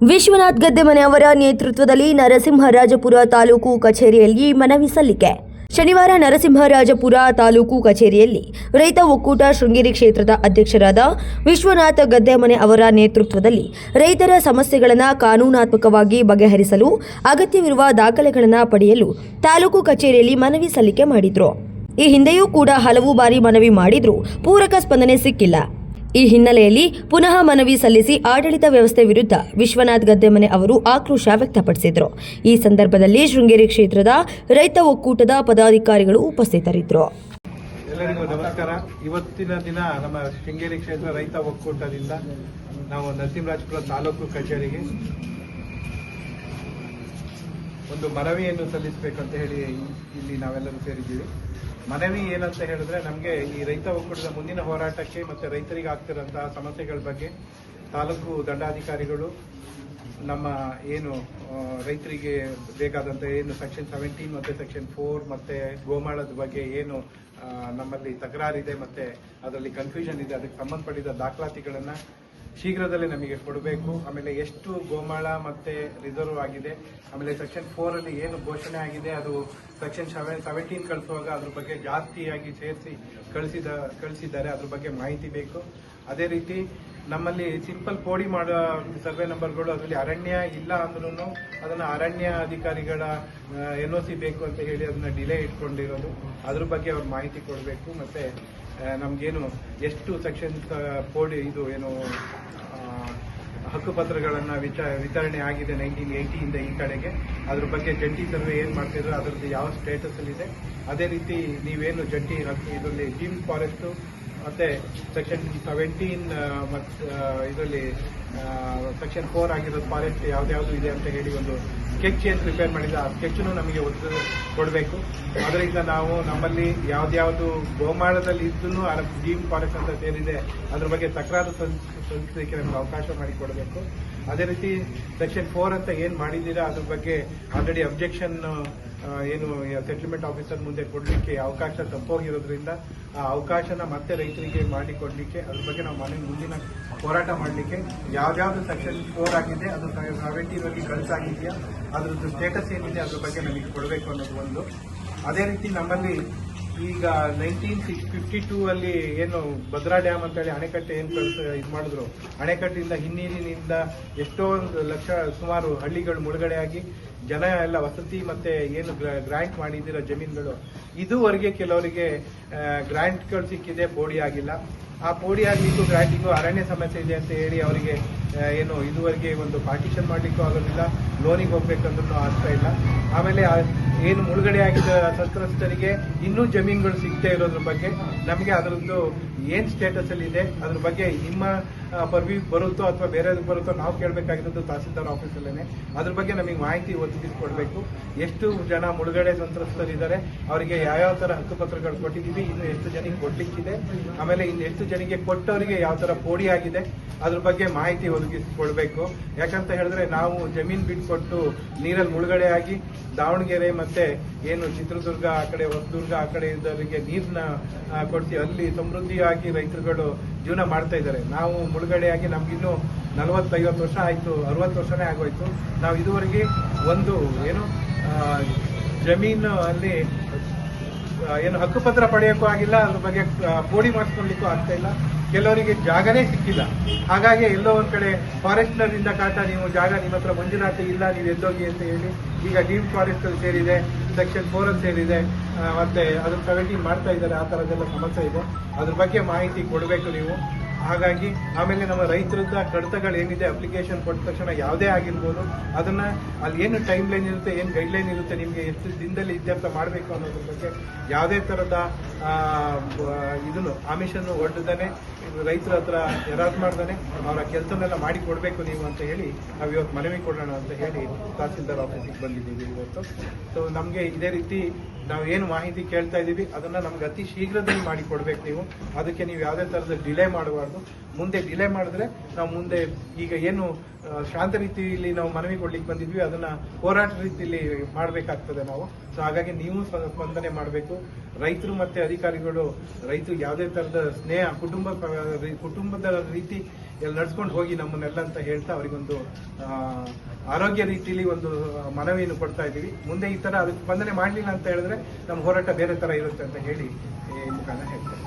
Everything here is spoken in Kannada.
ವಿಶ್ವನಾಥ್ ಗದ್ದೆಮನೆ ಅವರ ನೇತೃತ್ವದಲ್ಲಿ ನರಸಿಂಹರಾಜಪುರ ತಾಲೂಕು ಕಚೇರಿಯಲ್ಲಿ ಮನವಿ ಸಲ್ಲಿಕೆ. ಶನಿವಾರ ನರಸಿಂಹರಾಜಪುರ ತಾಲೂಕು ಕಚೇರಿಯಲ್ಲಿ ರೈತ ಒಕ್ಕೂಟ ಶೃಂಗೇರಿ ಕ್ಷೇತ್ರದ ಅಧ್ಯಕ್ಷರಾದ ವಿಶ್ವನಾಥ್ ಗದ್ದೆಮನೆ ಅವರ ನೇತೃತ್ವದಲ್ಲಿ ರೈತರ ಸಮಸ್ಯೆಗಳನ್ನು ಕಾನೂನಾತ್ಮಕವಾಗಿ ಬಗೆಹರಿಸಲು ಅಗತ್ಯವಿರುವ ದಾಖಲೆಗಳನ್ನು ಪಡೆಯಲು ತಾಲೂಕು ಕಚೇರಿಯಲ್ಲಿ ಮನವಿ ಸಲ್ಲಿಕೆ ಮಾಡಿದ್ರು. ಈ ಹಿಂದೆಯೂ ಕೂಡ ಹಲವು ಬಾರಿ ಮನವಿ ಮಾಡಿದ್ರೂ ಪೂರಕ ಸ್ಪಂದನೆ ಸಿಕ್ಕಿಲ್ಲ. ಈ ಹಿನ್ನೆಲೆಯಲ್ಲಿ ಪುನಃ ಮನವಿ ಸಲ್ಲಿಸಿ ಆಡಳಿತ ವ್ಯವಸ್ಥೆ ವಿರುದ್ಧ ವಿಶ್ವನಾಥ್ ಗದ್ದೆಮನೆ ಅವರು ಆಕ್ರೋಶ ವ್ಯಕ್ತಪಡಿಸಿದರು. ಈ ಸಂದರ್ಭದಲ್ಲಿ ಶೃಂಗೇರಿ ಕ್ಷೇತ್ರದ ರೈತ ಒಕ್ಕೂಟದ ಪದಾಧಿಕಾರಿಗಳು ಉಪಸ್ಥಿತರಿದ್ದರು. ಎಲ್ಲರಿಗೂ ನಮಸ್ಕಾರ. ಇವತ್ತಿನ ದಿನ ನಮ್ಮ ಶೃಂಗೇರಿ ಕ್ಷೇತ್ರ ರೈತ ಒಕ್ಕೂಟದಿಂದ ನಾವು ನರಸಿಂಹರಾಜಪುರ ತಾಲೂಕು ಕಚೇರಿಗೆ ಒಂದು ಮನವಿಯನ್ನು ಸಲ್ಲಿಸಬೇಕಂತ ಹೇಳಿ ಇಲ್ಲಿ ನಾವೆಲ್ಲರೂ ಸೇರಿದ್ದೀವಿ. ಮನವಿ ಏನಂತ ಹೇಳಿದ್ರೆ, ನಮಗೆ ಈ ರೈತ ಒಕ್ಕೂಟದ ಮುಂದಿನ ಹೋರಾಟಕ್ಕೆ ಮತ್ತು ರೈತರಿಗೆ ಆಗ್ತಿರೋಂತಹ ಸಮಸ್ಯೆಗಳ ಬಗ್ಗೆ ತಾಲೂಕು ದಂಡಾಧಿಕಾರಿಗಳು ನಮ್ಮ ಏನು ರೈತರಿಗೆ ಬೇಕಾದಂಥ ಏನು ಸೆಕ್ಷನ್ 17 ಮತ್ತು ಸೆಕ್ಷನ್ 4 ಮತ್ತು ಗೋಮಾಳದ ಬಗ್ಗೆ ಏನು ನಮ್ಮಲ್ಲಿ ತಕರಾರಿದೆ ಮತ್ತು ಅದರಲ್ಲಿ ಕನ್ಫ್ಯೂಷನ್ ಇದೆ, ಅದಕ್ಕೆ ಸಂಬಂಧಪಟ್ಟಿದ ದಾಖಲಾತಿಗಳನ್ನು ಶೀಘ್ರದಲ್ಲೇ ನಮಗೆ ಕೊಡಬೇಕು. ಆಮೇಲೆ ಎಷ್ಟು ಗೋಮಾಳ ಮತ್ತೆ ರಿಸರ್ವ್ ಆಗಿದೆ, ಆಮೇಲೆ ಸೆಕ್ಷನ್ 4 ಅಲ್ಲಿ ಏನು ಘೋಷಣೆ ಆಗಿದೆ ಅದು ಸೆಕ್ಷನ್ 17 ಕಳಿಸುವಾಗ ಅದ್ರ ಬಗ್ಗೆ ಜಾಸ್ತಿಯಾಗಿ ಸೇರಿಸಿ ಕಳಿಸಿದ್ದಾರೆ, ಅದ್ರ ಬಗ್ಗೆ ಮಾಹಿತಿ ಬೇಕು. ಅದೇ ರೀತಿ ನಮ್ಮಲ್ಲಿ ಸಿಂಪಲ್ ಪೋಡಿ ಮಾಡೋ ಸರ್ವೆ ನಂಬರ್ಗಳು ಅದರಲ್ಲಿ ಅರಣ್ಯ ಇಲ್ಲ ಅಂದ್ರೂ ಅದನ್ನು ಅರಣ್ಯ ಅಧಿಕಾರಿಗಳ NOC ಬೇಕು ಅಂತ ಹೇಳಿ ಅದನ್ನ ಡಿಲೇ ಇಟ್ಕೊಂಡಿರೋದು, ಅದ್ರ ಬಗ್ಗೆ ಅವ್ರು ಮಾಹಿತಿ ಕೊಡಬೇಕು. ಮತ್ತೆ ನಮಗೇನು ಎಷ್ಟು ಸೆಕ್ಷನ್ಸ್ ಪೋಡಿ ಇದು ಏನು ಹಕ್ಕುಪತ್ರಗಳನ್ನು ವಿತರಣೆ ಆಗಿದೆ 1980 ಇಂದ ಈ ಕಡೆಗೆ, ಅದ್ರ ಬಗ್ಗೆ ಜಂಟಿ ಸರ್ವೆ ಏನು ಮಾಡ್ತಿದ್ರು ಅದರದ್ದು ಯಾವ ಸ್ಟೇಟಸ್ ಅಲ್ಲಿ ಇದೆ. ಅದೇ ರೀತಿ ನೀವೇನು ಜಂಟಿ ಇದರಲ್ಲಿ ಡೀಮ್ ಫಾರೆಸ್ಟ್ ಮತ್ತೆ ಸೆಕ್ಷನ್ 17 ಮತ್ತು ಇದರಲ್ಲಿ ಸೆಕ್ಷನ್ 4 ಆಗಿರೋದು ಫಾರೆಸ್ಟ್ ಯಾವ್ದು ಇದೆ ಅಂತ ಹೇಳಿ ಒಂದು ಸ್ಕೆಚ್ ಏನು ಪ್ರಿಪೇರ್ ಮಾಡಿದ್ರೆ ಆ ಸ್ಕೆಚ್ನು ನಮಗೆ ಒತ್ತು ಕೊಡಬೇಕು. ಅದರಿಂದ ನಾವು ನಮ್ಮಲ್ಲಿ ಯಾವ್ದು ಗೋಮಾಳದಲ್ಲಿ ಇದ್ದೂ ಡೀಮ್ ಫಾರೆಸ್ಟ್ ಅಂತ ಸೇರಿದೆ ಅದ್ರ ಬಗ್ಗೆ ತಕರಾರು ಸಲ್ಲಿಸಲಿಕ್ಕೆ ನಮ್ಗೆ ಅವಕಾಶ ಮಾಡಿಕೊಡಬೇಕು. ಅದೇ ರೀತಿ ಸೆಕ್ಷನ್ 4 ಅಂತ ಏನು ಮಾಡಿದ್ದೀರಾ ಅದ್ರ ಬಗ್ಗೆ ಆಲ್ರೆಡಿ ಅಬ್ಜೆಕ್ಷನ್ ಏನು ಸೆಟಲ್ಮೆಂಟ್ ಆಫೀಸರ್ ಮುಂದೆ ಕೊಡಲಿಕ್ಕೆ ಅವಕಾಶ ತಪ್ಪೋಗಿರೋದ್ರಿಂದ ಆ ಅವಕಾಶನ ಮತ್ತೆ ರೈತರಿಗೆ ಮಾಡಿಕೊಡ್ಲಿಕ್ಕೆ ಅದ್ರ ಬಗ್ಗೆ ನಾವು ಮುಂದಿನ ಹೋರಾಟ ಮಾಡಲಿಕ್ಕೆ ಯಾವ್ದಾವ್ದು ಸೆಕ್ಷನ್ 4 ಆಗಿದೆ ಅದು 17 ಕಳಿಸಾಗಿದೆಯಾ ಅದ್ರದ್ದು ಸ್ಟೇಟಸ್ ಏನಿದೆ ಅದ್ರ ಬಗ್ಗೆ ನಮಗೆ ಕೊಡಬೇಕು ಅನ್ನೋದು ಒಂದು. ಅದೇ ರೀತಿ ನಮ್ಮಲ್ಲಿ ಈಗ 1952 ಅಲ್ಲಿ ಏನು ಭದ್ರಾ ಡ್ಯಾಮ್ ಅಂತ ಹೇಳಿ ಅಣೆಕಟ್ಟೆ ಏನು ಇದು ಮಾಡಿದ್ರು, ಅಣೆಕಟ್ಟಿಂದ ಹಿನ್ನೀರಿನಿಂದ ಎಷ್ಟೊಂದು ಲಕ್ಷ ಸುಮಾರು ಹಳ್ಳಿಗಳು ಮುಳುಗಡೆಯಾಗಿ ಜನ ಎಲ್ಲ ವಸತಿ ಮತ್ತೆ ಏನು ಗ್ರಾಂಟ್ ಮಾಡಿದಿರೋ ಜಮೀನುಗಳು ಇದುವರೆಗೆ ಕೆಲವರಿಗೆ ಗ್ರಾಂಟ್ಗಳು ಸಿಕ್ಕಿದೆ, ಪೋಡಿ ಆಗಿಲ್ಲ. ಆ ಪೋಡಿ ಆಗಲಿಕ್ಕೂ ಗ್ರಾಂಟಿಗೂ ಅರಣ್ಯ ಸಮಸ್ಯೆ ಇದೆ ಅಂತ ಹೇಳಿ ಅವರಿಗೆ ಏನು ಇದುವರೆಗೆ ಒಂದು ಪಾರ್ಟಿಷನ್ ಮಾಡಲಿಕ್ಕೂ ಆಗೋದಿಲ್ಲ, ಲೋನಿಗೆ ಹೋಗ್ಬೇಕಂದ್ರೂ ಆಗ್ತಾ ಇಲ್ಲ. ಆಮೇಲೆ ಏನು ಮುಳುಗಡೆ ಆಗಿದ್ದ ಸಂತ್ರಸ್ತರಿಗೆ ಇನ್ನೂ ಜಮೀನುಗಳು ಸಿಗದೆ ಇರೋದ್ರ ಬಗ್ಗೆ ನಮಗೆ ಅದರದ್ದು ಏನ್ ಸ್ಟೇಟಸ್ ಅಲ್ಲಿ ಇದೆ ಅದ್ರ ಬಗ್ಗೆ ನಿಮ್ಮ ಪರ್ವ್ಯೂ ಬರುತ್ತೋ ಅಥವಾ ಬೇರೆ ಬರುತ್ತೋ ನಾವು ಕೇಳಬೇಕಾಗಿರೋದು ತಹಸೀಲ್ದಾರ್ ಆಫೀಸಲ್ಲೇನೆ. ಅದ್ರ ಬಗ್ಗೆ ನಮಗೆ ಮಾಹಿತಿ ಒದಗಿಸಿಕೊಡ್ಬೇಕು. ಎಷ್ಟು ಜನ ಮುಳುಗಡೆ ಸಂತ್ರಸ್ತರಿದ್ದಾರೆ, ಅವರಿಗೆ ಯಾವ್ಯಾವ ತರ ಹಕ್ಕುಪತ್ರಗಳು ಕೊಟ್ಟಿದ್ದೀವಿ, ಇನ್ನು ಎಷ್ಟು ಜನಕ್ಕೆ ಕೊಡ್ಲಿಕ್ಕಿದೆ, ಆಮೇಲೆ ಇನ್ನು ಎಷ್ಟು ಜನಕ್ಕೆ ಕೊಟ್ಟವರಿಗೆ ಯಾವ ತರ ಪೋಡಿ ಆಗಿದೆ ಅದ್ರ ಬಗ್ಗೆ ಮಾಹಿತಿ ಒದಗಿಸಿಕೊಡ್ಬೇಕು. ಯಾಕಂತ ಹೇಳಿದ್ರೆ ನಾವು ಜಮೀನ್ ಬಿಟ್ಕೊಟ್ಟು ನೀರಲ್ಲಿ ಮುಳುಗಡೆ ಆಗಿ ದಾವಣಗೆರೆ ಮತ್ತೆ ಏನು ಚಿತ್ರದುರ್ಗ ಆ ಕಡೆ ಹೊಸದುರ್ಗ ಆ ಕಡೆ ಇದ್ದವರಿಗೆ ನೀರನ್ನ ಕೊಡ್ತೀವಿ, ಅಲ್ಲಿ ಸಮೃದ್ಧಿಯಾಗಿ ರೈತರುಗಳು ಜೀವನ ಮಾಡ್ತಾ ಇದ್ದಾರೆ. ನಾವು ಮುಳುಗಡೆಯಾಗಿ ನಮ್ಗಿನ್ನೂ 40-50 ವರ್ಷ ಆಯ್ತು, 60 ವರ್ಷನೇ ಆಗೋಯ್ತು. ನಾವು ಇದುವರೆಗೆ ಒಂದು ಏನು ಜಮೀನು ಅಲ್ಲಿ ಏನು ಹಕ್ಕುಪತ್ರ ಪಡೆಯೋಕ್ಕೂ ಆಗಿಲ್ಲ, ಅದ್ರ ಬಗ್ಗೆ ಪೋಡಿ ಮಾಡಿಸ್ಕೊಳ್ಲಿಕ್ಕೂ ಆಗ್ತಾ ಇಲ್ಲ, ಕೆಲವರಿಗೆ ಜಾಗನೇ ಸಿಕ್ಕಿಲ್ಲ. ಹಾಗಾಗಿ ಎಲ್ಲೋ ಒಂದ್ ಕಡೆ ಫಾರೆಸ್ಟ್ನರಿಂದ ಕಾಟ, ನೀವು ಜಾಗ ನಿಮ್ಮ ಹತ್ರ ಮಂಜೂರಾತಿ ಇಲ್ಲ, ನೀವು ಎದ್ದೋಗಿ ಅಂತ ಹೇಳಿ ಈಗ ಡೀಮ್ ಫಾರೆಸ್ಟ್ ಅಲ್ಲಿ ಸೇರಿದೆ, ಸೆಕ್ಷನ್ 4 ಅಲ್ಲಿ ಸೇರಿದೆ, ಮತ್ತೆ ಅದನ್ನ 17 ಮಾಡ್ತಾ ಇದ್ದಾರೆ. ಆ ತರದೆಲ್ಲ ಸಮಸ್ಯೆ ಇದೆ, ಅದ್ರ ಬಗ್ಗೆ ಮಾಹಿತಿ ಕೊಡಬೇಕು ನೀವು. ಹಾಗಾಗಿ ಆಮೇಲೆ ನಮ್ಮ ರೈತರದ ಕಡತಗಳು ಏನಿದೆ ಅಪ್ಲಿಕೇಶನ್ ಕೊಟ್ಟ ತಕ್ಷಣ ಯಾವುದೇ ಆಗಿರ್ಬೋದು ಅದನ್ನ ಅಲ್ಲಿ ಏನು ಟೈಮ್ ಲೈನ್ ಇರುತ್ತೆ, ಏನು ಗೈಡ್ ಲೈನ್ ಇರುತ್ತೆ, ನಿಮಗೆ ಎಷ್ಟು ದಿನದಲ್ಲಿ ಇತ್ಯರ್ಥ ಮಾಡಬೇಕು ಅನ್ನೋದ್ರ ಬಗ್ಗೆ ಯಾವುದೇ ತರದ ಇದನ್ನು ಆಮಿಷನ್ನು ಒಡ್ಡದಾನೆ ರೈತರ ಹತ್ರ ಎರಾಜ್ ಮಾಡ್ದಾನೆ ಅವರ ಕೆಲಸನೆಲ್ಲ ಮಾಡಿ ಕೊಡಬೇಕು ನೀವು ಅಂತ ಹೇಳಿ ನಾವು ಇವತ್ತು ಮನವಿ ಕೊಡೋಣ ಅಂತ ಹೇಳಿ ತಹಸೀಲ್ದಾರ್ ಆಫೀಸಿಗೆ ಬಂದಿದ್ದೀವಿ ಇವತ್ತು. ಸೊ ನಮಗೆ ಇದೇ ರೀತಿ ನಾವು ಏನು ಮಾಹಿತಿ ಕೇಳ್ತಾ ಇದ್ದೀವಿ ಅದನ್ನ ನಮ್ಗೆ ಅತಿ ಶೀಘ್ರದಲ್ಲಿ ಮಾಡಿ ಕೊಡ್ಬೇಕು ನೀವು. ಅದಕ್ಕೆ ನೀವು ಯಾವುದೇ ತರದ ಡಿಲೇ ಮಾಡಬಾರ್ದು. ಮುಂದೆ ಡಿಲೇ ಮಾಡಿದ್ರೆ ನಾವು ಮುಂದೆ ಈಗ ಏನು ಶಾಂತ ರೀತಿಯಲ್ಲಿ ನಾವು ಮನವಿ ಕೊಡ್ಲಿಕ್ಕೆ ಬಂದಿದ್ವಿ ಅದನ್ನ ಹೋರಾಟ ರೀತಿಯಲ್ಲಿ ಮಾಡಬೇಕಾಗ್ತದೆ ನಾವು. ಸೊ ಹಾಗಾಗಿ ನೀವು ಸ್ಪಂದನೆ ಮಾಡಬೇಕು. ರೈತರು ಮತ್ತೆ ಅಧಿಕಾರಿಗಳು ರೈತರು ಯಾವುದೇ ತರದ ಸ್ನೇಹ ಕುಟುಂಬದ ರೀತಿ ನಡ್ಸ್ಕೊಂಡು ಹೋಗಿ ನಮ್ಮನ್ನೆಲ್ಲ ಅಂತ ಹೇಳ್ತಾ ಅವರಿಗೊಂದು ಆರೋಗ್ಯ ರೀತಿಯಲ್ಲಿ ಒಂದು ಮನವಿಯನ್ನು ಕೊಡ್ತಾ ಇದ್ದೀವಿ. ಮುಂದೆ ಈ ತರ ಅದಕ್ಕೆ ಸ್ಪಂದನೆ ಮಾಡಲಿಲ್ಲ ಅಂತ ಹೇಳಿದ್ರೆ ನಮ್ಮ ಹೋರಾಟ ಬೇರೆ ತರ ಇರುತ್ತೆ ಅಂತ ಹೇಳಿ ಈ ಮುಖಾನ ಹೇಳ್ತಾರೆ.